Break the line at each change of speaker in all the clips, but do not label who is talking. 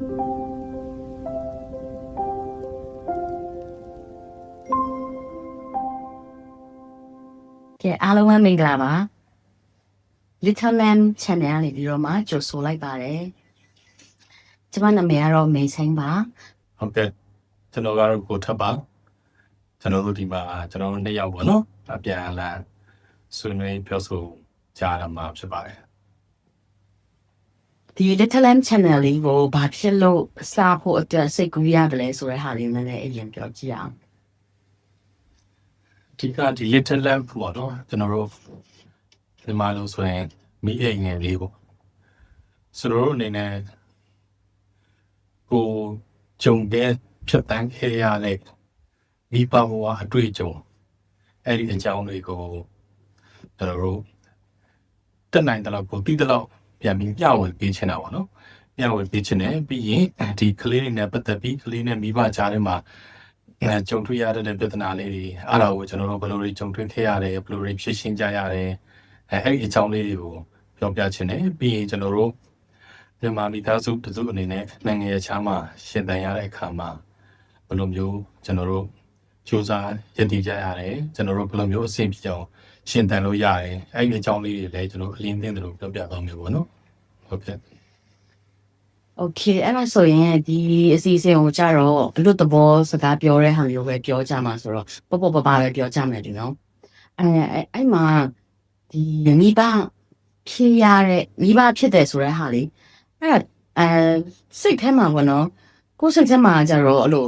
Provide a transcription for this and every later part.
ကဲအားလုံးပဲမင်္ဂလာပါ Little Lamb Channel လေးဒီတော့မှကြိုဆိုလိုက်ပါတယ်ကျမနာမည်ကတော့မေဆိုင်ပါ
ဟုတ်ကဲ့ကျွန်တော်ကတော့ကိုထပ်ပါကျွန်တော်တို့ဒီမှာကျွန်တော်တို့နှစ်ယောက်ပေါ့နော်အပြန်အလှန်ဆွေးနွေးပြောဆိုကြရမှာဖြစ်ပါတယ်
ဒီ Little Lamb Channel လေးကိုဘာဖြစ်လို့စဖို့အတွက်စိတ်ကူးရတယ်လဲဆိုတဲ့ဟာလေးနည်းနည်းအရင်ပြောကြည့်အောင်
ဒီကဒီ little lamp ပေါ့နော်ကျွန်တော်တို့ဒီမှာလို့ဆိုရင်မိအိမ်ငယ်လေးပေါ့ဆိုတော့အနေနဲ့ကိုဂျုံတဲ့ဖြတ်တန်းခဲ့ရတဲ့မိဘဘဝအတွေ့အကြုံအဲ့ဒီအကြောင်းတွေကိုကျွန်တော်တို့တက်နိုင်တဲ့လောက်ကိုပြီးတဲ့လောက်ပြန်ပြီးမျှဝေပေးချင်တာပေါ့နော်မျှဝေပေးချင်တယ်ပြီးရင်ဒီကလေးတွေနဲ့ပတ်သက်ပြီးကလေးနဲ့မိဘကြားထဲမှာကြုံတွေ့ရတဲ့ပြဿနာလေးတွေအဲ့ဒါကိုကျွန်တော်တို့ဘယ်လိုတွေကြုံတွေ့ခဲ့ရတယ်ဘယ်လိုတွေဖြေရှင်းကြရတယ်အဲ့ဒီအကြောင်းလေးတွေကိုပြောပြချင်တယ်ပြီးရင်ကျွန်တော်တို့မြန်မာမိသားစုတစုအနေနဲ့နိုင်ငံရေးချားမှာရှင်သန်ရတဲ့အခါမှာဘယ်လိုမျိုးကျွန်တော်တို့စူးစမ်းရည်တည်ကြရတယ်ကျွန်တော်တို့ဘယ်လိုမျိုးအဆင်ပြေအောင်ရှင်သန်လို့ရတယ်အဲ့ဒီအကြောင်းလေးတွေလည်းကျွန်တော်အလင်းသိတယ်လို့ပြောပြသွားမယ်ပေါ့နော်ဟုတ်ကဲ့
Okay အဲ့ဒါဆိုရင်ဒီအစီအစဉ်ကိုကြတော့အလွတ်သဘောစကားပြောတဲ့ဟာမျိုးပဲပြောကြမှာဆိုတော့ပေါ့ပေါ့ပါပဲပြောကြမယ်ဒီနော်အဲ့မှာဒီမိဘဖြစ်ရတဲ့မိဘဖြစ်တယ်ဆိုတဲ့ဟာလေးအဲ့စိတ်ထဲမှာပေါ့နော်ကိုယ်စိတ်ထဲမှာကြတော့အဲ့လို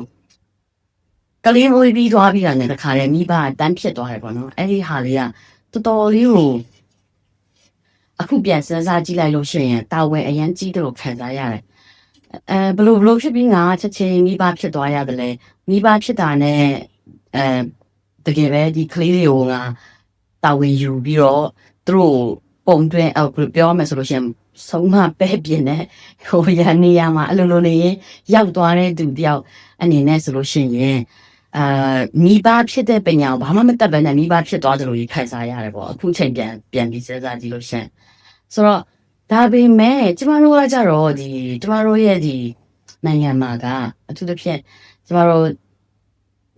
ကလေးမွေးပြီးသွားပြီးတာနဲ့တခါလေမိဘတန်းဖြစ်သွားတယ်ပေါ့နော်အဲ့ဒီဟာလေးကတော်တော်လေးကိုအခုပြန်စဉ်းစားကြည့်လိုက်လို့ရှိရင်တာဝန်အရန်ကြီးတယ်လို့ခံစားရတယ်ဘလို့ဖြစ်ပြီးငါချက်ချင်းမိဘဖြစ်သွားရတယ်လေမိဘဖြစ်တာနဲ့တကယ်ပဲဒီကလေးတွေကိုငါတာဝန်ယူပြီးတော့သူတို့ပုံတွင်းပြောမယ်ဆိုလို့ရှိရင်ဆုံးမပဲ့ပြင်းတဲ့ဟိုရနေရမှာအလိုလိုနေရင်ရောက်သွားတဲ့သူတယောက်အနေနဲ့ဆိုလို့ရှိရင်မိဘဖြစ်တဲ့ပညာကိုဘာမှမတတ်ဘဲနဲ့မိဘဖြစ်သွားတယ်လို့ခံစားရတယ်ပေါ့အခုချိန်ပြန်ပြီးစဉ်းစားကြည့်လို့ရှိရင်ဆိုတော့ဒါပေမဲ့ကျမတို့ကကြတော့ဒီကျမတို့ရဲ့ဒီနိုင်ငံမှာကအထူးသဖြင့်ကျမတို့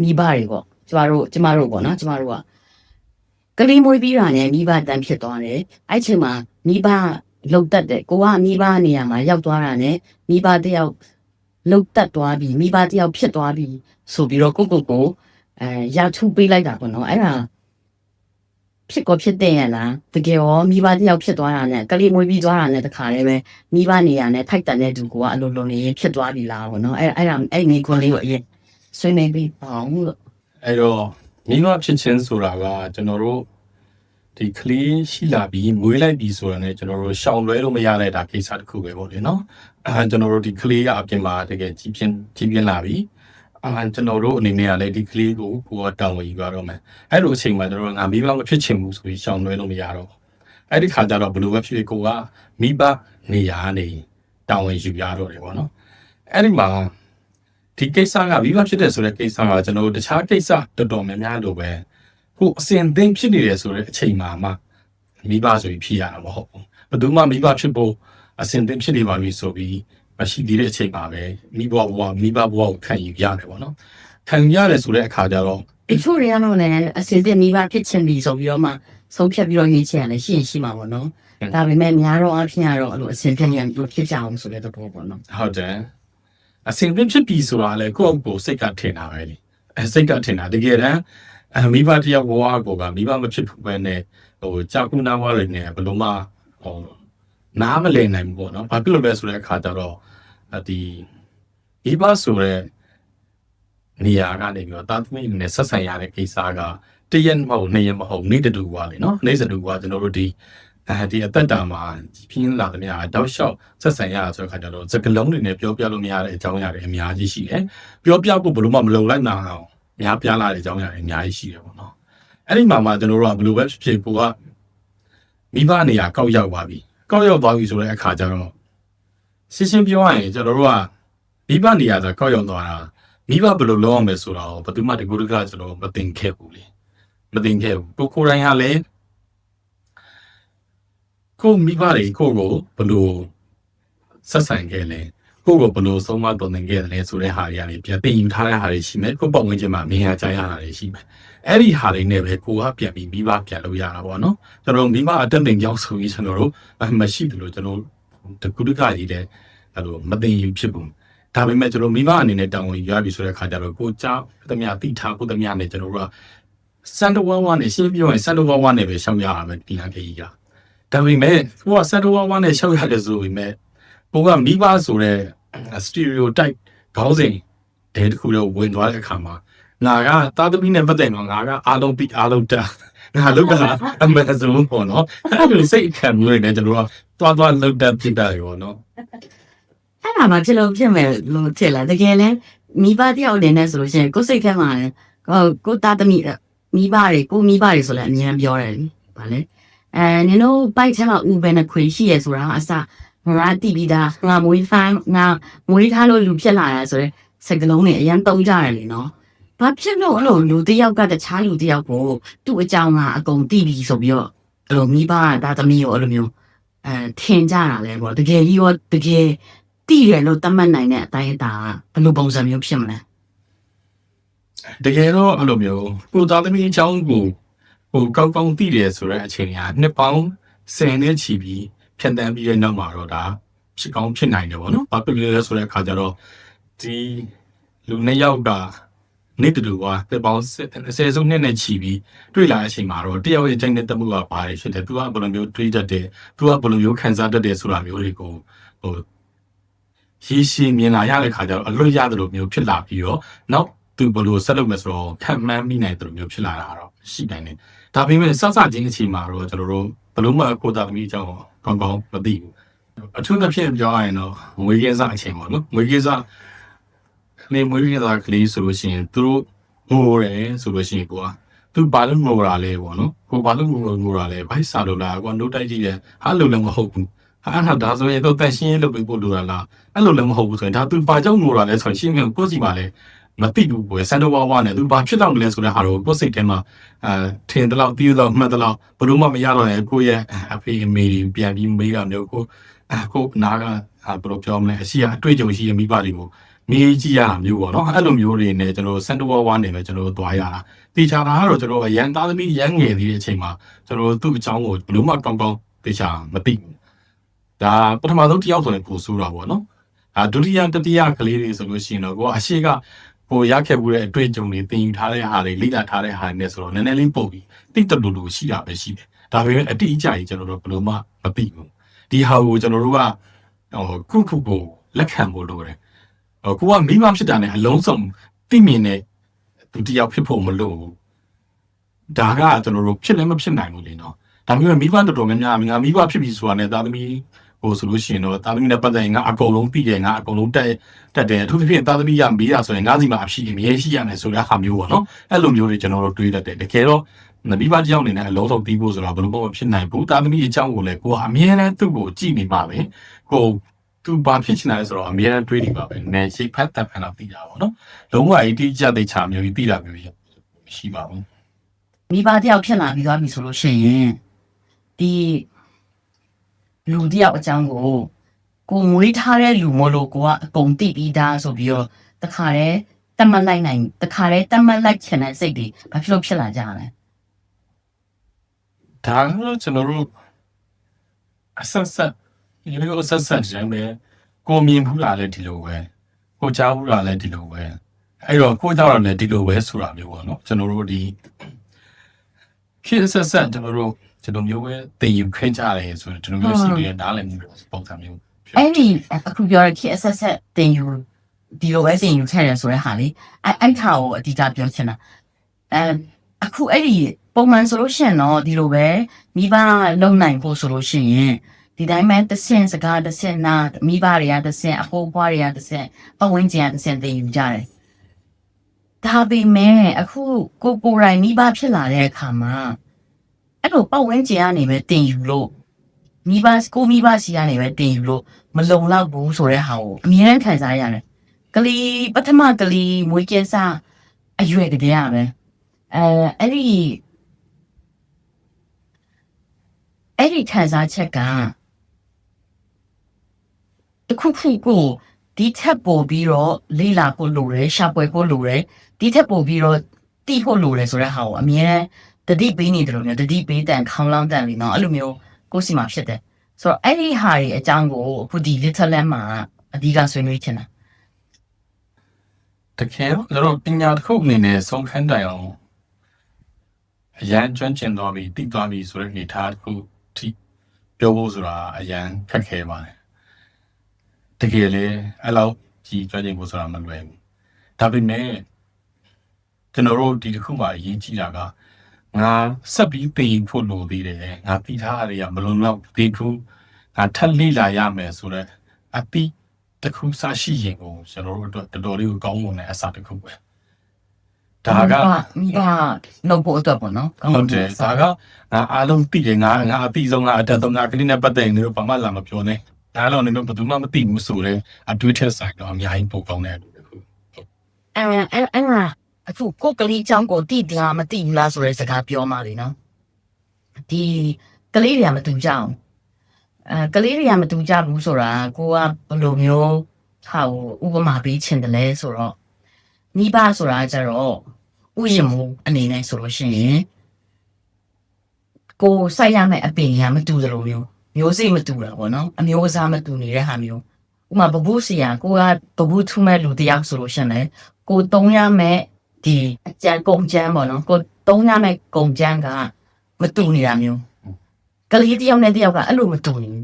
မိဘတွေပေါ့ကျမတို့ပေါ့နော်ကျမတို့ကကလေးမွေးပြီးတာနဲ့မိဘတန်းဖြစ်သွားတယ်အဲ့ချိန်မှာမိဘလှုပ်တက်တယ်ကိုကမိဘနေရာမှာရောက်သွားတာနဲ့မိဘတယောက်လှုပ်တက်သွားပြီးမိဘတယောက်ဖြစ်သွားပြီးဆိုပြီးတော့ကိုရထုပေးလိုက်တာပေါ့နော်အဲ့ဒါဖြစ်ကောဖြစ်တဲ့ရလားတကယ်ရောမိဘတယောက်ဖြစ်သွားတာနဲ့ကလေးမွေးပြီးသွားတာနဲ့တခါတည်းပဲမိဘနေရာနဲ့ထိုက်တန်တဲ့သူကအလိုလိုနေဖြစ်သွားပြီလားပေါ့နော်အဲ့မိခွန်းလေးကိုအရင်ဆွေးနွေးပြီးအောင်လို့
အဲ့တော့မိဘဖြစ်ခြင်းဆိုတာကကျွန်တော်တို့ဒီကလေးရှိလာပြီးမွေးလိုက်ပြီးဆိုတာနဲ့ကျွန်တော်တို့ရှောင်လွဲလို့မရတဲ့ဒါကိစ္စတစ်ခုပဲပေါ့လေနော်ကျွန်တော်တို့ဒီကလေးကအပြင်မှာတကယ်ကြီးပြင်းလာပြီးကျွန်တော်တို့အနေနဲ့ကလည်းဒီကလေးကိုတောင်းဝယူရတော့မယ်အဲ့လိုအချိန်မှာကျွန်တော်တို့ငါမိဘမဖြစ်ချင်ဘူးဆိုပြီးရှောင်လွဲလို့မရတော့အဲ့ဒီခါကျတော့ဘယ်လိုပဲဖြစ်ဖြစ်ကိုကမိဘနေရာနေတောင်းဝယူရတော့တယ်ပေါ့နော်အဲ့ဒီမှာဒီကိစ္စကမိဘဖြစ်တဲ့ဆိုတဲ့ကိစ္စကကျွန်တော်တို့တခြားကိစ္စတော်တော်များများလိုပဲကိုအစင်သိမ့်ဖြစ်နေတယ်ဆိုတဲ့အချိန်မှာမှမိဘဆိုပြီးဖြစ်ရတာမဟုတ်ဘူးဘယ်သူမှမိဘဖြစ်ဖို့အစင်သိမ့်ဖြစ်နေပါပြီဆိုပြီးမရှိသေးတဲ့အချိန်မှာပဲမိဘဘဝကိုခံယူရတယ်ပေါ့နော်ခံယူရတယ်ဆိုတဲ့အခါကျတော့
အချို့တွေကတော့လည်းအစင်တဲ့မိဘဖြစ်ချင်ပြီဆိုပြီးတော့မှဆုံးဖြတ်ပြီးတော့ရွေးချယ်ရတယ်ရှိမှာပေါ့နော်ဒါပေမဲ့များတော့အဖြစ်ရတော့အဲ့လိုအစင်ဖြစ်ရင်ဖြစ်ကြအောင်ဆိုတဲ့သဘောပေါ့နော်
ဟုတ်တယ်အစင်သိမ့်ဖြစ်ပြီဆိုတာလေကိုယ့်ကိုစိတ်ကထင်တာပဲလေစိတ်ကထင်တာတကယ်တမ်းမိဘတယောက်ဘဝကိုကမိဘမဖြစ်ဘူးပဲနဲ့ကြာကူနာဝါတွေနဲ့ဘယ်လိုမှနားမလည်နိုင်ဘူးပေါ့နော်ဘာဖြစ်လို့လဲဆိုတဲ့အခါကျတော့ဒီမိဘဆိုတဲ့နေရာကနေပြီးတော့တာသမီးနဲ့ဆက်ဆံရတဲ့ကိစ္စကတရက်မဟုတ်နှစ်ရက်မဟုတ်နေ့တူပါလေနော်နေ့စတူကကျွန်တော်တို့ဒီအသက်တာမှာပြင်းလာသမျှတောက်လျှောက်ဆက်ဆံရဆိုတဲ့အခါကျတော့စကလုံးတွေနဲ့ပြောပြလို့မရတဲ့အကြောင်းအရာတွေအများကြီးရှိတယ်ပြောပြဖို့ဘယ်လိုမှမလုံလိုက်နိုင်အောင်များပြားလာတဲ့အကြောင်းအရာတွေအများကြီးရှိတယ်ပေါ့နော်အဲ့ဒီမှာကျွန်တော်တို့ကဘယ်လိုပဲဖြစ်ကိုကမိဘနေရာကောက်ရောက်သွားပြီဆိုတဲ့အခါကျတော့ရှင်းပြောရရင်ကျွန်တော်တို့ကမိဘနေရာဆိုကောက်ရောက်သွားတာမိဘဘယ်လိုလုပ်အောင်လဲဆိုတော့ဘယ်သူမှတကူတကကျွန်တော်မသိခဲ့ဘူးလေမသိခဲ့ဘူးကိုယ်တိုင်ဟာလည်းကိုမိဘတွေကိုဘယ်လိုဆက်ဆံခဲ့လဲ ကိုယ့်ကိုဘယ်လိုဆုံးမတော်နေခဲ့တယ်လဲဆိုတဲ့ဟာတွေကနေပြန်တင်ယူထားတဲ့ဟာတွေရှိမယ်ကိုယ့်ပတ်ဝန်းကျင်မှာမြင်ရကြရတာတွေရှိမယ်အဲ့ဒီဟာတွေနဲ့ပဲကိုကပြန်ပြီးမိဘပြန်လို့ရတာပေါ့နော်ကျွန်တော်မိဘအတက်တင်ကြောင်းဆိုပြီးကျွန်တော်တို့မရှိတယ်လို့ကျွန်တော်တကူတကကြီးတဲ့အဲ့လိုမတင်ယူဖြစ်ဘူးဒါပေမဲ့ကျွန်တော်မိဘအနေနဲ့တောင်းဝင်ရပြီဆိုတဲ့ခါကျတော့ကိုကြောက်သမျှတိထားကိုသမျှနဲ့ကျွန်တော်တို့ကစန်တဝဝနဲ့ရှင်းပြောရင်စန်တဝဝနဲ့ပဲရှောက်ရတာပဲဒီလမ်းကြီးကဒါပေမဲ့ကိုကစန်တဝဝနဲ့ရှောက်ရတယ်ဆိုပေမဲ့ကိုကမိဘဆိုတဲ့ stereotype ခေါင်းစဉ်တဲတခုတော့ဝင်သွားတဲ့အခါမှာငါကတာသမီနဲ့ပတ်သက်တော့ငါကအားလုံးပြီးအားလုံးတက်ငါလောက်တာအမေဆိုလို့ပေါ့နော်အဲ့လိုစိတ်ခံမျိုးတွေနဲ့ကျွန်တော်ကသွားလောက်တက်ဖြစ်တာရောနော်
အဲ့ဒါမှဖြစ်လို့ဖြစ်မယ်လို့ထင်လားတကယ်လဲမိဘတယောက်အနေနဲ့ဆိုလို့ရှိရင်ကိုယ်စိတ်ထဲမှာကိုသားသမီးမိဘတွေကိုမိဘတွေဆိုလည်းအများပြောတယ်ဗာလဲနင်တို့ပိုက်ထဲမှာဥပဲနဲ့ခွေရှိရဆိုတာအစငါတိပြီးသားငါမွေးဖိုင်းငါမွေးထားလို့လူဖြစ်လာတာဆိုတော့စကလုံးတွေအရင်တုံးကြတယ်လေနော်ဘာဖြစ်လို့အဲ့လိုလူတယောက်ကတခြားလူတယောက်ကိုသူ့အကြောင်းကအကုန်တိပြီးဆိုပြီးတော့အဲ့လိုမိဘကသားသမီးကိုအဲ့လိုမျိုးထင်ကြတာလဲပေါ့တကယ်ကြီးရောတကယ်တိတယ်လို့သတ်မှတ်နိုင်တဲ့အတိုင်းအတာဘယ်လိုပုံစံမျိုးဖြစ်မလဲ
တကယ်တော့အဲ့လိုမျိုးကိုသားသမီးအကြောင်းကိုကောင်းကောင်းသိတယ်ဆိုတဲ့အချိန်ကနှစ်ပေါင်း10နဲ့ချီပြီးဖြတ်တန်းပြီးတဲ့နောက်မှာတော့ဒါဖြစ်ကောင်းဖြစ်နိုင်တယ်ပေါ့နော်။ဘာဖြစ်လဲဆိုတဲ့အခါကျတော့ဒီလူနှစ်ယောက်ကနေ့တူကတစ်ပေါင်း10စုနှစ်နဲ့ချီပြီးတွေ့လာတဲ့အချိန်မှာတော့တယောက်ရဲ့အချိန်နဲ့တက်မှုကဘာတွေဖြစ်တယ်။သူကဘယ်လိုမျိုးတွေးတတ်တယ်။သူကဘယ်လိုမျိုးခံစားတတ်တယ်ဆိုတာမျိုးတွေကိုရေးရှင်းမြင်လာရတဲ့ခါကျတော့အလွတ်ရတယ်လို့မျိုးဖြစ်လာပြီးတော့နောက်သူဘယ်လိုဆက်လုပ်မယ်ဆိုတော့ခံမှန်းမိနိုင်တယ်လို့မျိုးဖြစ်လာတာတော့ရှိနိုင်တယ်ဒါပေမဲ့စစချင်းအချိန်မှာတော့ကျွန်တော်တို့ဘယ်လိုမှကိုသားသမီးအကြောင်းကောင်းကောင်းမသိဘူးအထူးသဖြင့်ပြောရရင်တော့ငွေကင်းစားအချိန်ပေါ့နော်ငွေကင်းစားနေမွေးကင်းစားကလေးဆိုလို့ရှိရင်သူတို့ငိုတယ်ဆိုလို့ရှိရင်ကိုကသူဘာလို့ငိုတာလဲပေါ့နော်ကိုဘာလို့ငိုတာလဲဘိုက်စားလို့လားကိုကနိုးတိုက်ကြည့်တယ်ဟာလို့လည်းမဟုတ်ဘူးဟာဒါဆိုရင်တော့တန်ရှင်းလုပ်ပြီးပို့လို့လားအဲ့လိုလည်းမဟုတ်ဘူးဆိုရင်ဒါသူဘာကြောင့်ငိုတာလဲဆိုရင်ရှင်းပြန်ကိုစီပါလဲမသိဘူးကွယ်စန်တိုဝါဝါနဲ့သူဘာဖြစ်တော့လဲဆိုတဲ့ဟာတော့ကိုယ်စိတ်ထဲမှာထင်တယ်လို့ပြီးတော့မှတ်တယ်လို့ဘလို့မှမရတော့ရင်ကိုယ့်ရဲ့အဖေအမေတွေပြန်ပြီးမေးတာမျိုးကိုနားကဘယ်လိုပြောမလဲအရှိအတွေ့အကြုံရှိတဲ့မိဘတွေကိုမေးကြည့်ရတာမျိုးပေါ့နော်အဲ့လိုမျိုးတွေနဲ့ကျွန်တော်စန်တိုဝါဝါနဲ့ပဲကျွန်တော်သွားရတာတေချာတာကတော့ကျွန်တော်ရန်သားသမီးရန်ငယ်သေးတဲ့အချိန်မှာကျွန်တော်သူ့အကြောင်းကိုဘလို့မှကောင်းကောင်းတေချာမသိဘူးဒါပထမဆုံးတစ်ယောက်ဆိုရင်ပိုဆိုးတာပေါ့နော်ဒုတိယတတိယကလေးတွေဆိုလို့ရှိရင်တော့ကိုကအရှိကကိုရခဲ့မှုတဲ့အတွေ့အကြုံတွေသင်ယူထားတဲ့ဟာတွေလေ့လာထားတဲ့ဟာတွေနဲ့ဆိုတော့နည်းနည်းလေးပုံပြီးတိတ်တလူလူရှိတာပဲရှိတယ်ဒါပေမဲ့အတိအကျကြီးကျွန်တော်တို့ဘယ်လိုမှမသိဘူးဒီဟာကိုကျွန်တော်တို့ကခုကိုလက်ခံဖို့လိုတယ်ကိုကမိမဖြစ်တာနဲ့အလုံးစုံသိမြင်တဲ့သူတယောက်ဖြစ်ဖို့မလိုဘူးဒါကကျွန်တော်တို့ဖြစ်လည်းမဖြစ်နိုင်ဘူးလေနော်ဒါမျိုးမိဘတော်တော်များများငါမိဘဖြစ်ပြီဆိုတာနဲ့သားသမီးဆိုလို့ရှိရင်တော့သားသမီးနဲ့ပတ်သက်ရင်ငါအကုန်လုံးသိတယ်ငါအကုန်လုံးတက်တယ်အထူးသဖြင့်သားသမီးရမေးတာဆိုရင်ငါစီမှာအဖြစ်အမြဲရှိရမယ်ဆိုတဲ့ဟာမျိုးပေါ့နော်အဲ့လိုမျိုးတွေကျွန်တော်တို့တွေးတတ်တယ်တကယ်တော့မိဘတယောက်အနေနဲ့အလုံးစုံသိဖို့ဆိုတာဘယ်လိုမှမဖြစ်နိုင်ဘူးသားသမီးအကြောင်းကိုလည်းကိုကအမြဲတမ်းသူ့ကိုကြည့်နေပါပဲကိုသူဘာဖြစ်ချင်တယ်ဆိုတော့အမြဲတမ်းတွေးနေပါပဲနည်းရှိဖတ်တက်ဖန်တော့သိတာပေါ့နော်လုံးဝအတိအကျသိချာမျိုးကြီးသိတာမျိုးရှိပါဘူးမ
ိဘတယောက်ဖြစ်လာပြီးသွားပြီဆိုလို့ရှိရင်ဒီလူတယောက်အကြောင်းကိုမွေးထားတဲ့လူမလို့ကိုကအကုန်သိပြီးသားဆိုပြီးတော့တခါတည်းတတ်မှတ်လိုက်နိုင်တခါတည်းတတ်မှတ်လိုက်ချင်တဲ့စိတ်တွေဘာဖြစ်လို့ဖြစ်လာကြလဲ
ဒါကတော့ကျွန်တော်တို့အဆက်ဒီလိုအဆက်ကြမ်းပဲကိုမြင်ဘူးလားလဲဒီလိုပဲကိုကြားဘူးလားလဲဒီလိုပဲအဲ့တော့ကိုကြောက်ရလဲဒီလိုပဲဆိုတာမျိုးပေါ့နော်ကျွန်တော်တို့ဒီခေတ်ဆက်ကျွန်တော်တို့မျိုးပဲတင်ယူခင်းကြတယ်ဆိုတော့ကျွန်တော်မျိုးရှိနေတဲ့နားလည်မှုပုံစံမျိုး
အဲ့ဒီအခုပြောရခေတ်ဆက်တင်ယူဒီလိုပဲတင်ယူခဲ့တယ်ဆိုတဲ့ဟာလေအဲ့ခါကိုအဓိကပြောချင်တာအခုအဲ့ဒီပုံမှန်ဆိုလို့ရှိရင်တော့ဒီလိုပဲမိဘလုံနိုင်ဖို့ဆိုလို့ရှိရင်ဒီတိုင်းမှတစ်ဆင့်စကားတစ်ဆင့်နာမိဘတွေကတစ်ဆင့်အဖိုးဖွားတွေကတစ်ဆင့်ပတ်ဝန်းကျင်ကတစ်ဆင့်တင်ယူကြတယ်ဒါပေမဲ့အခုကိုယ်တိုင်မိဘဖြစ်လာတဲ့အခါမှာအဲ့လိုပတ်ဝန်းကျင်ကနေပဲတင်ယူလို့မိဘစီကနေပဲတင်ယူလို့မလုံလောက်ဘူးဆိုတဲ့ဟာကိုအမြဲတမ်းခံစားရတယ်ကလေးပထမကလေးမွေးကင်းစားအရွယ်တကယ်ရပဲအဲ့ဒီခံစားချက်ကတခုခုကို ဒီထက်ပိုပြီးတော့လေးလာဖို့လိုတယ်ရှာပွေဖို့လိုတယ်ဒီထက်ပိုပြီးတော့တီးဖို့လိုတယ်ဆိုတဲ့ဟာကိုအမြဲတတိပေးနေတယ်လို့မျိုးတတိပေးတန်ခေါင်းလောင်းတန်လीနော်အဲ့လိုမျိုးကိုယ်စီမှာဖြစ်တယ်ဆိုတော့အဲ့ဒီဟာတွေအကြောင်းကိုအခုဒီ little land မှာအဓိကဆွေးနွေးချင်တာ
တကယ်ကျွန်တော်ပညာတစ်ခုအနေနဲ့ဆုံးခန်းတိုင်အောင်အရန်ကျွမ်းကျင်သွားပြီတည်သွားပြီဆိုတဲ့အနေထားတစ်ခုထိပြောဖို့ဆိုတာအရန်ခက်ခဲပါတယ်တကယ်လေအဲ့လောက်ကြီးကျွမ်းကျင်ဖို့ဆိုတာမလွယ်ဘူးဒါပေမဲ့ကျွန်တော်တို့ဒီတစ်ခုမှအရေးကြီးတာကငါဆက်ပြီးသိဖို့လိုသေးတယ်ငါသိထားရတဲ့မလုံးလောက်ဒီခုငါထပ်လေ့လာရမယ်ဆိုတော့အပိတခုစားရှိရင်ကိုကျွန်တော်တို့အတွက်တော်တော်လေးကိုကောင်းမွန်တဲ့အစားတစ်ခုပဲဒါက
မိဘနှုတ်ဖို့အတွက်ပေါ့နော်
ဟုတ်တယ်ဒါကငါအားလုံးသိတယ်ငါအပြီးဆုံးကအတက်ဆုံးငါကလေးနဲ့ပတ်သက်နေတော့ဘာမှလာမပြောနဲ့ဒါတော့နေတော့ဘယ်သူမှမသိဘူးဆိုတော့အတွေ့အထက်ဆိုင်တော့အများကြီးပိုကောင်းတဲ့အတူတစ်ခု
အဲ့အခုကိုကလေးအကြောင်းကိုသိတယ်မသိဘူးလားဆိုတဲ့စကားပြောမှလေနော်ဒီကလေးတွေကမတူကြအောင်ကလေးတွေကမတူကြဘူးဆိုတာကိုကဘယ်လိုမျိုးဟာကိုဥပမာပေးချင်တယ်လဲဆိုတော့မိဘဆိုတာကြတော့ဥယျာဉ်မှုအနေနဲ့ဆိုလို့ရှိရင်ကိုစိုက်ရမယ့်အပင်ကမတူသလိုမျိုးစိမတူတာပေါ့နော်အမျိုးအစားမတူနေတဲ့ဟာမျိုးဥပမာဘဘူးစီယာကိုကဘဘူးထူးမဲ့လူတယောက်ဆိုလို့ရှိရင်လေကိုတုံးရမယ့်ဒီအကြံကုန်ကျန်းပေါ့နော်ကိုတုံးရမယ့်ကုန်ကျန်းကမတူနေတာမျိုးကလေးတယောက်နဲ့တယောက်ကအဲ့လိုမတူဘူး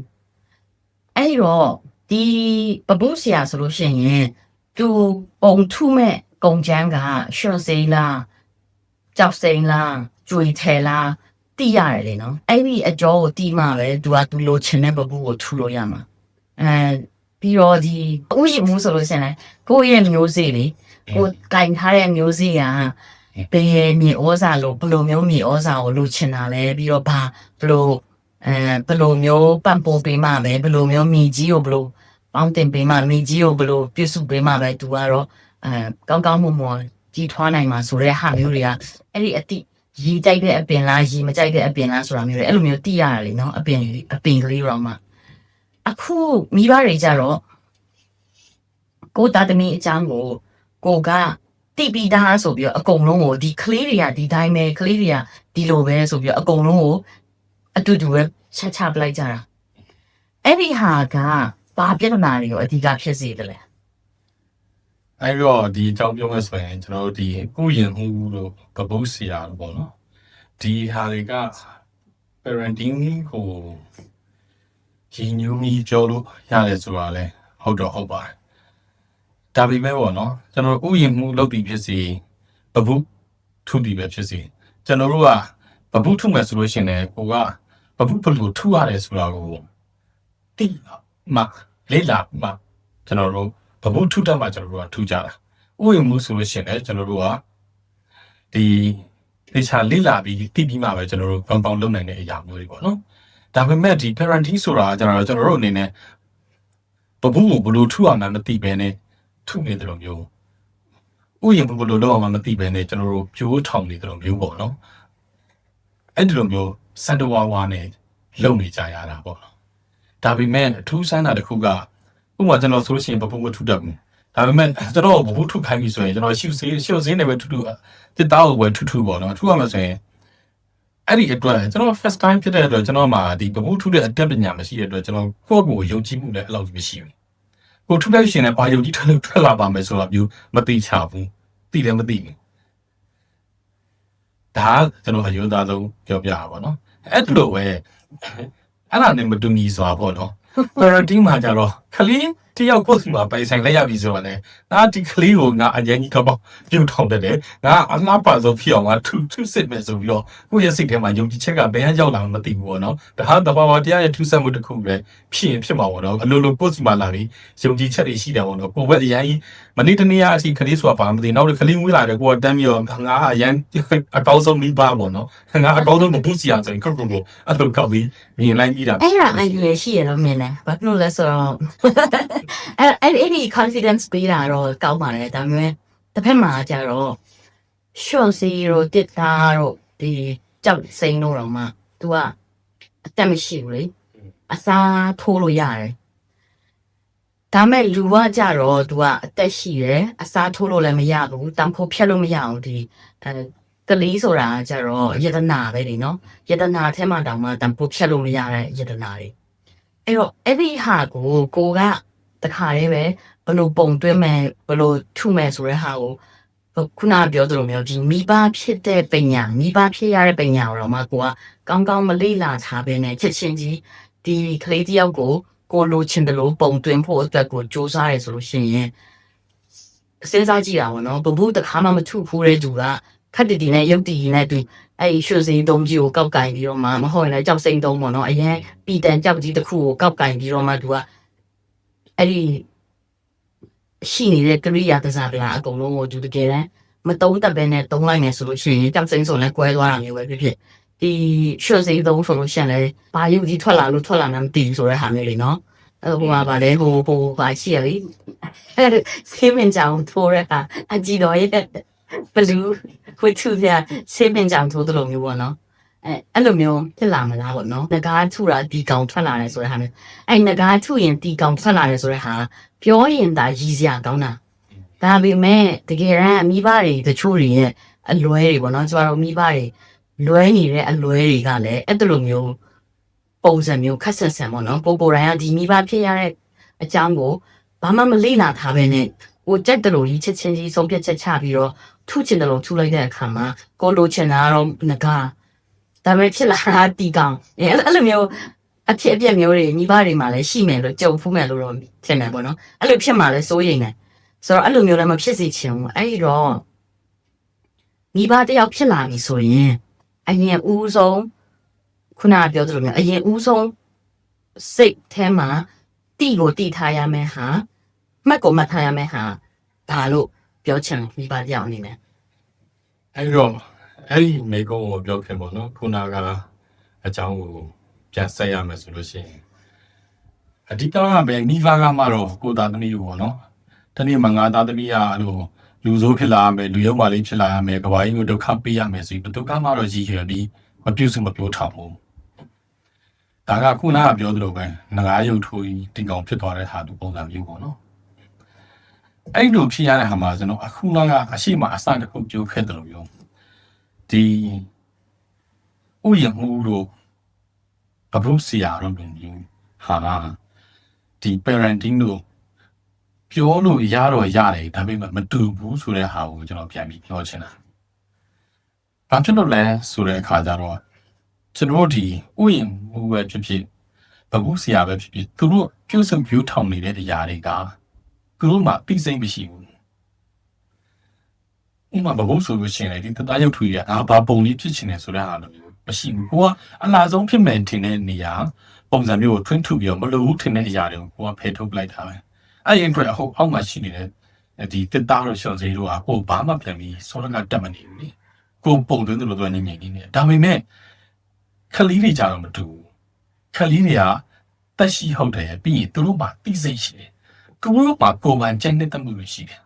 အဲ့တော့ဒီဘဘူးစီယာဆိုလို့ရှိရင်သူပုံထူးမဲ့ကုန်ကျန်းကရှော့စိလားကြောက်စိလားကြွေထဲလားတိရတယ်လေနော်အဲ့ဒီအကြောကိုတိမှပဲသူကသူလိုချင်တဲ့ဘဘူးကိုထူလို့ရမှာပြီးတော့ဒီဥယျာဉ်မှုဆိုလို့ရှိရင်ကိုယ့်ရဲ့မျိုးစေ့လေကိုကင်ထားတဲ့မျိုးစေ့ကဘယ်မြေဩဇာလို့ဘယ်လိုမျိုးမြေဩဇာကိုလိုချင်တာလဲပြီးတော့ဘယ်လိုမျိုးပန့်ပိုးပေးမှပဲဘယ်လိုမျိုးမြေကြီးကိုဘယ်လိုပေါင်းတင်ပေးမှမြေကြီးကိုဘယ်လိုပြည့်စုံပေးမှပဲသူကတော့ကောင်းကောင်းမွန်မွန်ကြီးထွားနိုင်မှာဆိုတဲ့ဟာမျိုးတွေကအဲ့ဒီအတိရီကြိုက်တဲ့အပင်လားရီမကြိုက်တဲ့အပင်လားဆိုတာမျိုးတွေအဲ့လိုမျိုးသိရတာလေနော်အပင်ကလေးတော့မှအခုမိဘတွေကြတော့ကိုသားသမီးအကြောင်းကိုကတိပီတာဆိုပြီးတော့အကုန်လုံးကိုဒီကလေးတွေကဒီတိုင်းပဲကလေးတွေကဒီလိုပဲဆိုပြီးတော့အကုန်လုံးကိုအတူတူပဲချပလိုက်ကြတာအဲ့ဒီဟာကဘာပြဿနာတွေကိုအဓိကဖြစ်စေတယ်လဲ
အဲ့တော့ဒီအကြောင်းပြောမယ်ဆိုရင်ကျွန်တော်တို့ဒီဥယျာဉ်မှုလို့ဘဘူးစီယာလို့ပေါ့နော်ဒီဟာတွေက parenting ကိုရည်ညွှန်းပြီးပြောလို့ရတယ်ဆိုတာလဲဟုတ်တော့ဟုတ်ပါတယ်ဒါပေမဲ့ပေါ့နော်ကျွန်တော်ဥယျာဉ်မှုလုပ်ပြီးဖြစ်စီဘဘူးထုပြီးပဲဖြစ်စီကျွန်တော်တို့ကဘဘူးထုမယ်ဆိုလို့ရှိရင်လည်းကိုကဘဘူးဘလို့ထုရတယ်ဆိုတာကိုတိမှလေးလာမှကျွန်တော်တို့ဘဘူးထုတတ်မှကျွန်တော်တို့ကထူကြတာဥယျာဉ်မှုဆိုလို့ရှိရင်လည်းကျွန်တော်တို့ကဒီလေချာလေးလာပြီးတိပြီးမှပဲကျွန်တော်တို့ပေါင်းလုပ်နိုင်တဲ့အရာမျိုးတွေပေါ့နော်ဒါပေမဲ့ဒီ parenting ဆိုတာကျွန်တော်တို့အနေနဲ့ဘဘူးကိုဘလို့ထုအောင်မသိဘဲနဲ့ထုနေတယ်လို့မျိုးဥယျာဉ်ဘလို့လောက်အောင်မသိဘဲနဲ့ကျွန်တော်တို့ပြိုးထောင်နေတယ်လို့မျိုးပေါ့နော်အဲ့ဒီလိုမျိုးစံတဝါဝါနဲ့လုံနေကြရတာပေါ့နော်ဒါပေမဲ့အထူးဆန်းတာတစ်ခုကဥပမာကျွန်တော်ဆိုလို့ရှိရင်ဘဘူးမထုတတ်ဘူးဒါပေမဲ့ကျွန်တော်ဘဘူးထုခိုင်းပြီဆိုရင်ကျွန်တော်ရှုပ်စင်းနဲ့ပဲထုတစ်သားကိုပဲထုပေါ့နော်ထုရမှာဆိုရင်အဲ့ဒီအတွက်ကျွန်တော် first time ဖြစ်တဲ့အတွက်ကျွန်တော်မှာဒီဘဘူးထုတဲ့အတတ်ပညာမရှိတဲ့အတွက်ကျွန်တော်ကိုယ့်ကိုယ်ယုံကြည်မှုလည်းအဲ့လောက်မရှိဘူးကိုထုလိုက်ရှင်လည်းဘာယုံကြည်ထွက်လာပါမယ်ဆိုတာမျိုးမသိချဘူးသိလည်းမသိဘူးဒါကျွန်တော်အယူသားဆုံးပြောပြတာပေါ့နော်အဲ့လိုပဲအဲ့ဒါနဲ့မတူညီစွာပေါ့နော် parenting မှာကြတော့ခလေးတယောက်ကိုယ်စီမှာပိုင်ဆိုင်လိုက်ရပြီဆိုတော့လေငါဒီခလေးကိုငါအရင်ကြီးတော့ပြုတ်ထောင်တယ်ငါအလားပါဆုံးဖြစ်အောင်ငါထူစစ်မယ်ဆိုပြီးတော့ကိုယ့်ရဲ့စိတ်ထဲမှာယုံကြည်ချက်ကဘယ်ဟန်ရောက်လာမှမသိဘူးပေါ့နော်ဒါဟာတဘာဝတရားရဲ့ထူဆက်မှုတစ်ခုပဲဖြစ်မှာပေါ့နော်အလိုလိုကိုယ်စီမှာလာပြီးယုံကြည်ချက်တွေရှိတယ်ပေါ့နော်ကိုယ်ပဲအရင်ကြီးမနေ့တနေ့ကအစီခလေးဆိုတာဘာမှမသိနောက်ခလေးဝေးလာတယ်ကိုယ်ကတန်းပြီးတော့ငါအရင်အကောင်းဆုံးမိပါပေါ့နော်ငါအကောင်းဆုံးမပူစီအောင်ဆိုရင်ကိုအဲ့လိုကောက်ပြီးမြင်လိုက်ပြီးတာ
အဲ့ဒါအယူရရှိရတော့မြင်တယ်ဘာလို့လဲဆိုတော့အဲ့ဒီ confidence ပေးတာတော့ကောင်းပါတယ်ဒါပေမဲ့တစ်ဖက်မှာကျတော့ short zero တစ်သားတော့ဒီကြောက်စိမ့်လို့တော့မှ तू ကအ တက်မရှိဘူးလေအစားထိုးလို့ရတယ် ဒါမဲ့လူကကြတော့သူကအသက်ရှိတယ်အစားထိုးလို့လည်းမရဘူးတန်ဖိုးဖြတ်လို့မရအောင်ဒီကလေးဆိုတာကြတော့ယတနာပဲလေနော်ယတနာထဲမှာတောင်မှတန်ဖိုးဖြတ်လို့မရတဲ့ယတနာတွေအဲ့တော့အဲ့ဒီဟာကိုကတခါတည်းပဲဘလို့ပုံသွင်းမယ်ဘလို့ထုမယ်ဆိုတဲ့ဟာကိုခုနပြောသလိုမျိုးဒီမိဘဖြစ်တဲ့ပညာမိဘဖြစ်ရတဲ့ပညာတော့မှကိုကကောင်းကောင်းမလေ့လာထားပဲနဲ့ချက်ချင်းကြီးဒီကလေးတယောက်ကိုလိုချင်တယ်လို့ပုံသွင်းဖို့အတွက်ကိုစူးစမ်းရဆိုလို့ရှိရင်စဉ်းစားကြည့်တာပေါ့နော်ဘဘူးတခါမှမထုဘူးတဲ့သူကခက်တီနဲ့ရုပ်တီနဲ့တူအဲ့ရွှေစင်းသုံးကြီးကိုကောက်ကင်ပြီးတော့မှမဟုတ်ရင်လည်းကြောက်စိမ့်သုံးပေါ့နော်အရင်ပီတန်ကြောက်ကြီးတစ်ခုကိုကောက်ကင်ပြီးတော့မှသူကအဲ့ဒီရှိနေတဲ့ကရိယာသစားပြာအကုန်လုံးကိုသူတကယ်တမ်းမတုံးတက်ပဲနဲ့တုံးလိုက်မယ်ဆိုလို့ရှိရင်ကြောက်စိမ့်ဆိုလည်းကွဲသွားတာမျိုးပဲဖြစ်ဖြစ်ဒီရွှေစင်းသုံးဆိုလို့ရှိရင်လည်းဘာရုပ်ကြီးထွက်လာမှမသိဘူးဆိုတဲ့ဟာမျိုးလေနော်အဲ့ဟိုမှာဗာလေဟိုဘာရှိရလေအဲ့ဆေးမင်ကြောင်ထိုးရတာအကြည့်တော့ရဲ့ဘလူးဝတ်သူပြဆေးမင်ကြောင်ထိုးတယ်လို့မျိုးပေါ့နော်အဲ့လိုမျိုးဖြစ်လာမလားပေါ့နော်ငကားထုတာဒီကောင်ထွက်လာတယ်ဆိုတဲ့ဟာမျိုးအဲ့ငကားထုရင်ဒီကောင်ထွက်လာတယ်ဆိုတဲ့ဟာပြောရင်ဒါရည်စရာကောင်းတာဒါပေမဲ့တကယ်တမ်းမိဘတွေတချို့တွေရဲ့အလွဲတွေပေါ့နော်ကျမတို့မိဘတွေလွဲနေတဲ့အလွဲတွေကလည်းအဲ့လိုမျိုးပုံစံမျိုးခက်ဆက်ဆန်ပေါ့နော်ကိုတိုင်းကဒီမိဘဖြစ်ရတဲ့အကြောင်းကိုဘာမှမလေ့လာထားပဲနဲ့ကိုကြက်တလို့ကြီးချက်ချင်းကြီးဆုံးဖြတ်ချက်ချပြီးတော့ထုချင်တယ်လို့ထုလိုက်တဲ့အခါမှာကိုလိုချင်တာတော့ငကားဒါပေမဲ့ဖြစ်လာတာတီကောင်အဲ့လိုမျိုးအဖြစ်အပျက်မျိုးတွေမိဘတွေမှာလည်းရှိမယ်လို့ကြုံဖူးမယ်လို့တော့ထင်တယ်ပေါ့နော်အဲ့လိုဖြစ်မှာလဲစိုးရိမ်တယ်ဆိုတော့အဲ့လိုမျိုးလည်းမဖြစ်စေချင်ဘူးအဲ့တော့မိဘတယောက်ဖြစ်လာပြီဆိုရင်အရင်ဦးဆုံးခုနကပြောသလိုမျိုးအရင်ဦးဆုံးစိတ်ထဲမှာတီကိုတီထားရမယ်ဟာမှတ်ကိုမှတ်ထားရမယ်ဟာဒါလို့ပြောချင်မိဘတယောက်အနေနဲ့
အဲ့တော့အဲ့ဒီမိကုံးကိုပြောခင်ပေါ့နော်ခုနကအကြောင်းကိုပြန်ဆက်ရမယ်ဆိုလို့ရှိရင်အဓိကကပဲမိဘကမှတော့ကိုသားသမီးကိုပေါ့နော်တနေ့မှငါသားသမီးကအဲ့လိုလူဆိုးဖြစ်လာရမယ်လူရုပ်ပါလေးဖြစ်လာရမယ်ကဘာကြီးကိုဒုက္ခပေးရမယ်ဆိုပြီးဒုက္ခမှတော့ရည်ရွယ်ပြီးမပြုစုမပြောထောင်ဘူးဒါကခုနကပြောသလိုပဲငကားရုပ်ထိုးကြီးတင်ကောင်ဖြစ်သွားတဲ့ဟာသူပုံစံမျိုးပေါ့နော်အဲ့လိုဖြစ်ရတဲ့ဟာမှာကျွန်တော်အခုကအရှိမအစတစ်ခုပြောခဲ့တယ်လို့ပြောဒီဥယျာဉ်မှုတို့ဘဘုဆရာတို့မျိုးဟာဒီ parenting တို့ပြောလို့ရတော့ရတယ်ဒါပေမဲ့မတူဘူးဆိုတဲ့ဟာကိုကျွန်တော်ပြန်ပြီးပြောချင်တာဘာဖြစ်လို့လဲဆိုတဲ့အခါကျတော့ကျွန်တော်ဒီဥယျာဉ်မှုပဲဖြစ်ဖြစ်ဘဘုဆရာပဲဖြစ်ဖြစ်သူတို့ပြုစုပြုထောင်နေတဲ့တရားတွေကသူတို့မှသိစိမ့်မရှိဘူးဥမာဘဘုဆိုလို့ရှိရင်ဒီတသားရုပ်ထွေးရဘာပုံလေးဖြစ်ချင်တယ်ဆိုတဲ့ဟာလိုမျိုးမရှိဘူးကိုကအလားဆုံးဖြစ်မယ်ထင်တဲ့နေရာပုံစံမျိုးကိုထွင်းထုပြီးတော့မလိုဘူးထင်တဲ့အရာတွေကိုကိုကဖယ်ထုတ်ပလိုက်တာပဲအဲ့ဒီအတွက်အောက်မှာရှိနေတဲ့ဒီတစ်သားတို့ရှော့စေးတို့ကကိုဘာမှပြန်ပြီးစောရကတက်မနေဘူးလေကိုပုံသွင်းတယ်လို့ပြောနေနေနေဒါပေမဲ့ခလီတွေကြတော့မတူဘူးခလီတွေကတက်ရှိဟုတ်တယ်ပြီးရင်သူတို့မှသိစိတ်ရှိတယ်သူတို့မှကိုယ်ပိုင်ကြိုက်တဲ့မှုတွေရှိတယ်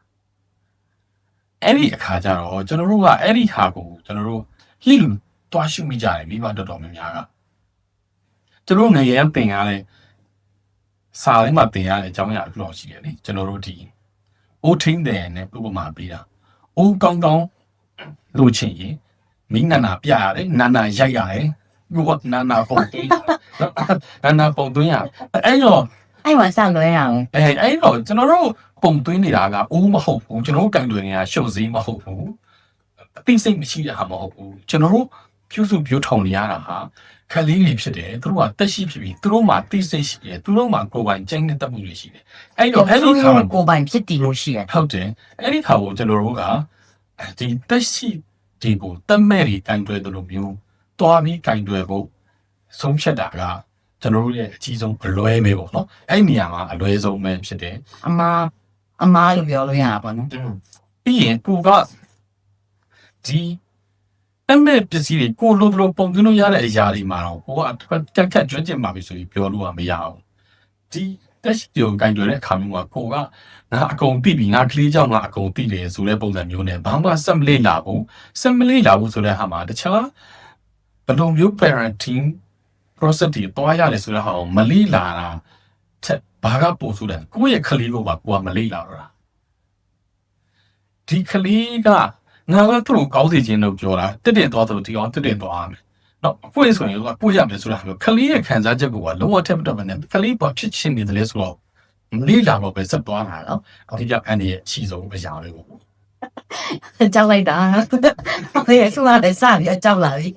အဲ့ဒီအခါကျတော့ကျွန်တော်တို့ကအဲ့ဒီဟာကိုကျွန်တော်တို့လှိတွားရှုမိကြတယ်မိဘတော်တော်များများကကျွန်တော်ငယ်ရန်တင်ရတဲ့စာထဲမှာတင်ရတဲ့အကြောင်းအရာတစ်ခုတော့ရှိတယ်လေကျွန်တော်တို့ဒီအိုးထင်းတယ်နဲ့ဥပမာပေးတာအိုးကောင်းကောင်းလို့ချင်ရင်မိနနာပြရတယ်နာနာရိုက်ရတယ်ဘုကနာနာပုံသွင်းနာနာပုံသွင်းရအဲ့တော့
အဲ့မှာစလွဲရအောင်
အဲ့တော့ကျွန်တော်တို့ပုံသွင်းနေတာကအိုးမဟုတ်ဘူးကျွန်တော်တို့ကန်တွင်နေတာရှုပ်စည်းမဟုတ်ဘူးအသိစိတ်မရှိတဲ့ဟာမဟုတ်ဘူးကျွန်တော်တို့ပြုစုပြောထောင်နေရတာဟာခလေးတွေဖြစ်တယ်သူတို့ကတက်ရှိဖြစ်ပြီးသူတို့မှသိစိတ်ရှိတယ်သူတို့မှကိုယ်ပိုင်ကျင်းတဲ့တပ်မှုတွေရှိတယ်အဲ့တော့အဲ့ဒီခါ
ကိုယ်ပိုင်ဖြစ်တည်လို့ရှိတယ်
ဟုတ်တယ်အဲ့ဒီခါကိုကျွန်တော်တို့ကဒီတက်ရှိဒီကိုတက်မဲ့တွေကန်တွဲတယ်လို့မျိုးတွားပြီးကန်တွဲဖို့ဆုံးဖြတ်တာကကျွန်တော်တို့ရဲ့အကြီးဆုံးအလွဲပဲပေါ့နော်အဲ့ဒီနေရာမှာအလွဲဆုံးပဲဖြစ်တယ်
အမားလို့ပြောလို့ရတာပေါ့နော်
ပြီးရင်ကိုကဒီတမဲ့ပစ္စည်းတွေကိုလိုလိုပုံသွင်းလို့ရတဲ့အရာတွေမှာတော့ကိုကတက်ခတ်ကျွမ်းကျင်ပါပြီဆိုပြီးပြောလို့မရအောင်ဒီတက်ရှိကိုကင်တွယ်တဲ့အခါမျိုးမှာကိုကငါအကုန်သိပြီငါကလေးကြောင့်ငါအကုန်သိတယ်ဆိုတဲ့ပုံစံမျိုးနဲ့ဘာမှဆက်မလေးလာဘူးဆိုတဲ့ဟာမှာတခြားဘယ်လိုမျိုး parenting process တွေတွားရတယ်ဆိုတဲ့ဟာကိုမလေးလာတာထက်ဘ ဘာကပို့ဆိုတယ်ကိုယ့်ရဲ့ခလေးကိုပါကိုကမလေးလာတော့တာဒီခလေးကငါကသူ့ကိုကောင်းစီခြင်းလို့ပြောတာတက်တက်သွားဆိုဒီအောင်တက်တက်သွားမယ်နော်ကိုယ့်ဆိုရင်ကပို့ရမယ်ဆိုတာမျိုးခလေးရဲ့ခံစားချက်ကိုကလုံးဝထက်မတော့မနဲ့ခလေးပေါ်ဖြစ်ချင်းနေတယ်လေဆိုတော့မလေးလာတော့ပဲဆက်သွားတာနော်အတိအကျအန်ဒီရဲ့အချီဆုံးအရာလေးကို
ကြောက်လိုက်တာဟေးခုမှလည်းစပြီးကြောက်လာပြီ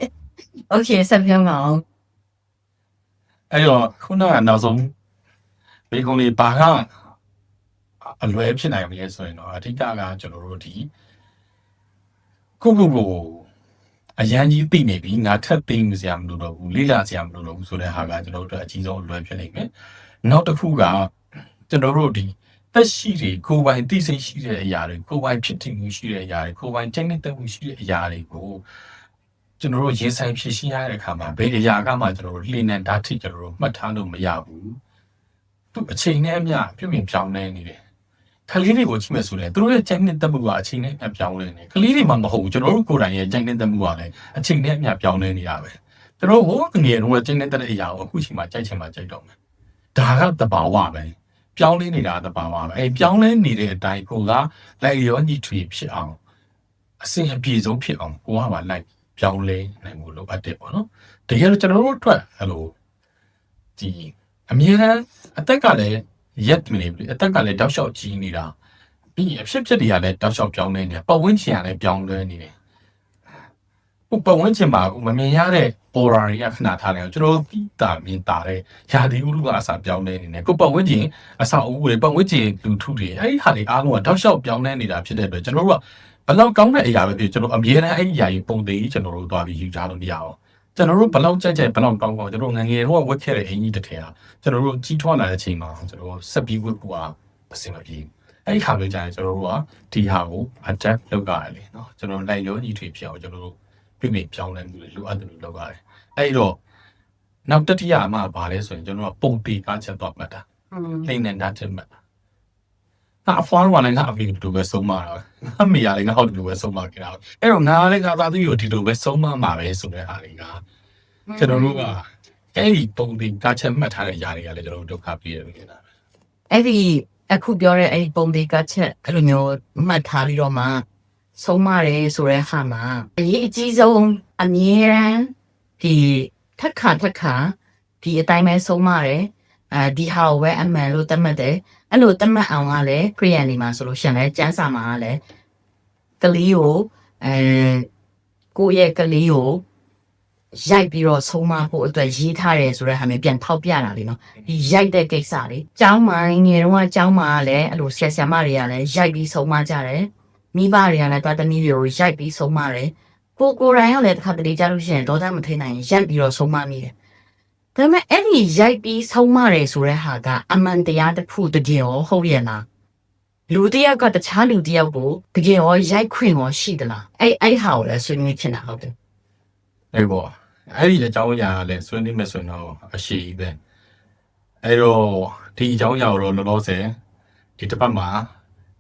โอเคဆက်ပြောင်းအောင်
အဲ့တော့ခုနကနောက်ဆုံးဘေကုံလေးဘာကအလွယ်ဖြစ်နိုင်မလဲဆိုရင်တော့အဓိကကကျွန်တော်တို့ဒီကိုအရန်ကြီးသိနေပြီငါထပ်သိနေစရာမလိုတော့ဘူးလိလာစရာမလိုတော့ဘူးဆိုတဲ့ဟာကကျွန်တော်တို့အကြီးဆုံးအလွယ်ဖြစ်နေမယ်နောက်တစ်ခုကကျွန်တော်တို့ဒီသက်ရှိတွေကိုယ်ပိုင်သိစိတ်ရှိတဲ့အရာတွေကိုယ်ပိုင်ဖြစ်တည်မှုရှိတဲ့အရာတွေကိုယ်ပိုင်ချိန်နဲ့တက်မှုရှိတဲ့အရာတွေကိုကျွန်တော်တို့ရင်ဆိုင်ဖြစ်ရှင်းရတဲ့အခါမှာဘယ်အရာကမှကျွန်တော်တို့လှိနေဓာတ်ထိကျွန်တော်တို့မှတ်ထားလို့မရဘူးသူအချိန်နဲ့အမျှပြုပြင်ပြောင်းလဲနေတယ်ခလေးတွေကိုကြည့်မယ်ဆိုရင်သူတို့ရဲ့ချိန်နဲ့တက်မှုကအချိန်နဲ့အမျှပြောင်းလဲနေခလေးတွေမှမဟုတ်ဘူးကျွန်တော်တို့ကိုယ်တိုင်ရဲ့ချိန်နဲ့တက်မှုကလည်းအချိန်နဲ့အမျှပြောင်းလဲနေတာပဲကျွန်တော်ဟိုငွေတော့ချိန်နဲ့တက်တဲ့အရာကိုအခုချိန်မှာကြိုက်ချင်မှကြိုက်တော့မယ်ဒါကတဘာဝပဲပြောင်းလဲနေတာတဘာဝပဲအဲပြောင်းလဲနေတဲ့အတိုင်းကိုကလိုက်ရောညီထွေဖြစ်အောင်အစဉ်အပြေဆုံးဖြစ်အောင်ကိုကမှလိုက်ပြောင်းလဲနိုင်မှုလိုအပ်တယ်ပေါ့နော်တကယ်လို့ကျွန်တော်တို့အတွက်အဲ့လိုဒီအမြဲတမ်းအသက်ကလည်းရက်မနေဘူးအသက်ကလည်းတောက်လျှောက်ကြီးနေတာပြီးအဖြစ်တွေကလည်းတောက်လျှောက်ပြောင်းလဲနေတယ်ပတ်ဝန်းကျင်ကလည်းပြောင်းလဲနေတယ်ဟိုပတ်ဝန်းကျင်မှာမမြင်ရတဲ့ပေါ်ရာတွေကခဏထားတယ်ကျွန်တော်ပြီးတာမြင်တာတဲ့ယာဒီဥရုကအစာပြောင်းလဲနေတယ်ကိုပတ်ဝန်းကျင်အစာအုပ်တွေပတ်ဝန်းကျင်လူထုတွေအဲ့ဒီဟာတွေအားလုံးကတောက်လျှောက်ပြောင်းလဲနေတာဖြစ်တဲ့အတွက်ကျွန်တော်တို့ကဘလောက်ကောင်းတဲ့အရာပဲဖြစ်ကျွန်တော်အမြဲတမ်းအဲ့ဒီအရာကြီးပုံသေးကြီးကျွန်တော်တို့သွားပြီးယူကြလို့မရအောင်ကျွန်တော်တို့ဘလောက်ကြိုက်ဘလောက်ကောင်းကျွန်တော်ငငယ်တော့ဝက်ခဲ့တဲ့အင်ကြီးတစ်ထည်ဟာကျွန်တော်တို့ကြီးထွားလာတဲ့အချိန်မှာကျွန်တော်ဆက်ပြီးဝက်ကွာပစင်မပြေအဲ့ဒီခါမျိုးကြာရင်ကျွန်တော်တို့ကဒီဟာကို adapt လုပ်ရတယ်လေနော်ကျွန်တော်လိုက်ရောညီထွေဖြစ်အောင်ကျွန်တော်တို့ပြင်ပြင်ပြောင်းလဲမှုတွေလိုအပ်တယ်လို့လုပ်ရတယ်အဲ့တော့နောက်တတိယအမှဘာလဲဆိုရင်ကျွန်တော်ကပုံတေကားချက်တော့မှတ်တာလိမ့်နေတာချက်မှတ်အဖွားကလည်းငါအဖေတို့ပဲဆုံးမတာအမေကလည်းငါ့တို့ပဲဆုံးမကြတာအဲ့တော့ငါလည်းငါသားသမီးကိုဒီလိုပဲဆုံးမမှာပဲဆိုတဲ့အားတွေကကျွန်တော်တို့ကအဲ့ဒီပုံတင်ကချက်မှတ်ထားတဲ့ຢာတွေကလည်းကျွန်တော်တို့ဒုက္ခပြေးတယ်နေတာ
အဲ့ဒီအခုပြောတဲ့အဲ့ဒီပုံတင်ကချက်အဲ့လိုမျိုးမှတ်ထားပြီးတော့မှဆုံးမတယ်ဆိုတဲ့ဟာမှာအရေးအကြီးဆုံးအမြဲတမ်းဒီထက်ခါဒီအတိုင်းပဲဆုံးမတယ်ဒီဟာကိုပဲအမှန်လို့သတ်မှတ်တယ်အဲ့လိုသတ်မှတ်အောင်ကလည်းခရီးယန်နေမှာဆိုလို့ရှင်လဲကျမ်းစာမှာကလည်းကလေးကိုကိုယ့်ရဲ့ကလေးကိုရိုက်ပြီးတော့ဆုံးမဖို့အတွက်ရေးထားတယ်ဆိုတဲ့ဟာမျိုးပြန်ထောက်ပြတာလေနော်ဒီရိုက်တဲ့ကိစ္စလေးကျောင်းမှာငယ်တော့ကျောင်းမှာလည်းအဲ့လိုဆရာမတွေကလည်းရိုက်ပြီးဆုံးမကြတယ်မိဘတွေကလည်းတွားတနည်းတွေကိုရိုက်ပြီးဆုံးမတယ်ကိုရိုင်းကလည်းတစ်ခါတလေကြားလို့ရှိရင်ဒေါသမထိနိုင်ရင်ရိုက်ပြီးတော့ဆုံးမမိတယ်ဒါပေမဲ့အဲ့ဒီရိုက်ပြီးဆုံးမတယ်ဆိုတဲ့ဟာကအမှန်တရားတစ်ခုတကယ်ရောဟုတ်ရဲ့လားလူတယောက်ကတခြားလူတယောက်ကိုတကယ်ရောရိုက်ခွင့်ရောရှိသလားအဲ့ဟာကိုလည်းဆွေးနွေးချင်တာဟုတ်တယ်
အဲ့ပေါ့အဲ့ဒီအကြောင်းအရာကလည်းဆွေးနွေးမယ်ဆိုရင်တော့အရှိကြီးပဲအဲ့တော့ဒီအကြောင်းအရာကိုတော့လောလောဆယ်ဒီတစ်ပတ်မှာ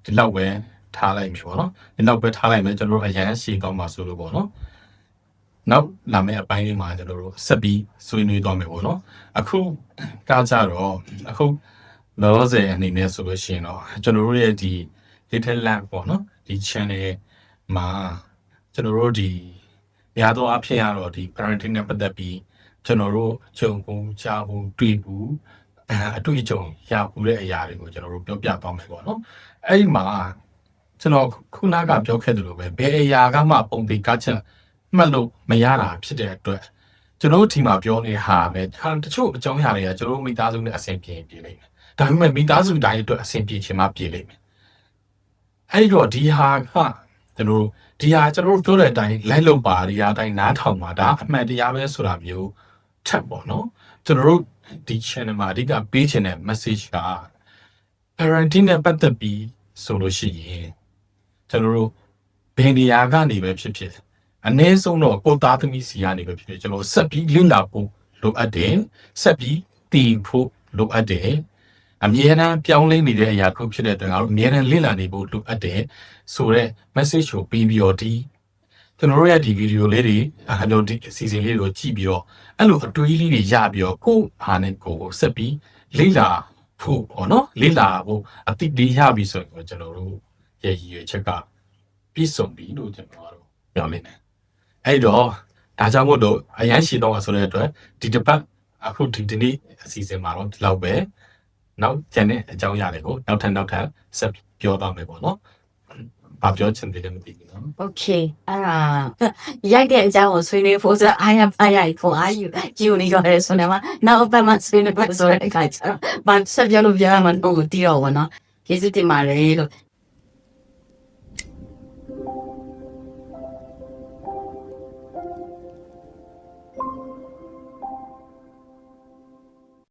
ဒီလောက်ပဲထားလိုက်ပြီပေါ့နော်ဒီလောက်ပဲထားလိုက်မယ်ကျွန်တော်တို့အရန်ရှိကောင်းပါဆိုလို့ပေါ့နော်နောက်လာမယ့်အပိုင်းလေးမှာကျွန်တော်တို့ဆက်ပြီးဆွေးနွေးသွားမယ်ပေါ့နော်အခုကကြတော့အခုလောလောဆယ်အနေနဲ့ဆိုလို့ရှိရင်တော့ကျွန်တော်တို့ရဲ့ဒီ Little Lab ပေါ့နော်ဒီ channel မှာကျွန်တော်တို့ဒီများသောအားဖြင့်ကတော့ဒီ parenting နဲ့ပတ်သက်ပြီးကျွန်တော်တို့ကြုံကုန်ကြားဖို့တွေ့ဘူးအတွေ့အကြုံရဘူးတဲ့အရာတွေကိုကျွန်တော်တို့ပြောပြသွားမယ်ပေါ့နော်အဲ့ဒီမှာကျွန်တော်ခုနကပြောခဲ့သလိုပဲဘယ်အရာကမှပုံသေးကားချက်မှတ်လို့မရတာဖြစ်တဲ့အတွက်ကျွန်တော်တို့ဒီမှာပြောနေတဲ့ဟာပဲတချို့အကြောင်းအရာတွေကကျွန်တော်တို့မိသားစုနဲ့အဆင်ပြေလိမ့်မယ်ဒါပေမဲ့မိသားစုတိုင်းအတွက်အဆင်ပြေချင်မှပြေလိမ့်မယ်အဲ့တော့ဒီဟာကကျွန်တော်တို့ပြောတဲ့အတိုင်းလိုက်လုပ်ပါဒီဟာအတိုင်းနားထောင်ပါဒါအမှန်တရားပဲဆိုတာမျိုးထပ်ပေါ့နော်ကျွန်တော်တို့ဒီ channel မှာအဓိကပေးချင်တဲ့ message က parenting နဲ့ပတ်သက်ပြီးဆိုလို့ရှိရင်ကျွန်တော်တို့ဘယ်နေရာကနေပဲဖြစ်ဖြစ်အနည်းဆုံးတော့ကိုသားသမီးစီကနေပဲဖြစ်ဖြစ်ကျွန်တော်ဆက်ပြီးလင့်လာဖို့လိုအပ်တယ်ဆက်ပြီးတည်ဖို့လိုအပ်တယ်အမြဲတမ်းပြောင်းလဲနေတဲ့အရာတစ်ခုဖြစ်တဲ့အတွက်ငါတို့အမြဲတမ်းလင့်လာနေဖို့လိုအပ်တယ်ဆိုတော့ message ကိုပြီးပြီးတော့ဒီကျွန်တော်တို့ရဲ့ဒီ video လေးတွေအဲ့လိုဒီ season လေးတွေကိုကြည့်ပြီးတော့အဲ့လိုအတွေးလေးတွေရပြီးတော့ကိုယ့်ဟာနဲ့ကိုယ်ဆက်ပြီးလေ့လာ ဖို့ပေါ့နော်လေးလာဖို့အတိတေးရပြီဆိုရင်ကျွန်တော်တို့ရဲ့ရည်ရွယ်ချက်ကပြည့်စုံပြီလို့ကျွန်တော်တို့ပြောနေတယ်အဲ့တော့ဒါကြောင့်မို့လို့အရန်ရှိတော့ဆိုတဲ့အတွက်ဒီတစ်ပတ်အခုဒီနေ့အစီအစဉ်မှာတော့ဒီလောက်ပဲနောက်ကျန်တဲ့အကြောင်းအရာတွေကိုနောက်ထပ်ဆက်ပြောသွားမယ်ပေါ့နော်ဘာပြောချင်တယ်လဲမသိဘူးနော်
Okay အဲ့ဒါရိုက်တဲ့အကြောင်းကိုဆွေးနွေးဖို့ဆိုအားရပါရိုက်ဖို့အားယူနေရတယ်ဆိုတော့နောက်အပတ်မှဆွေးနွေးဖို့ဆိုတဲ့အခါကျတော့ဘာဆက်ပြောလို့ပြောရမှန်းတော့မသိတော့ဘူးနော်ကျေးဇူးတင်ပါတယ်လို့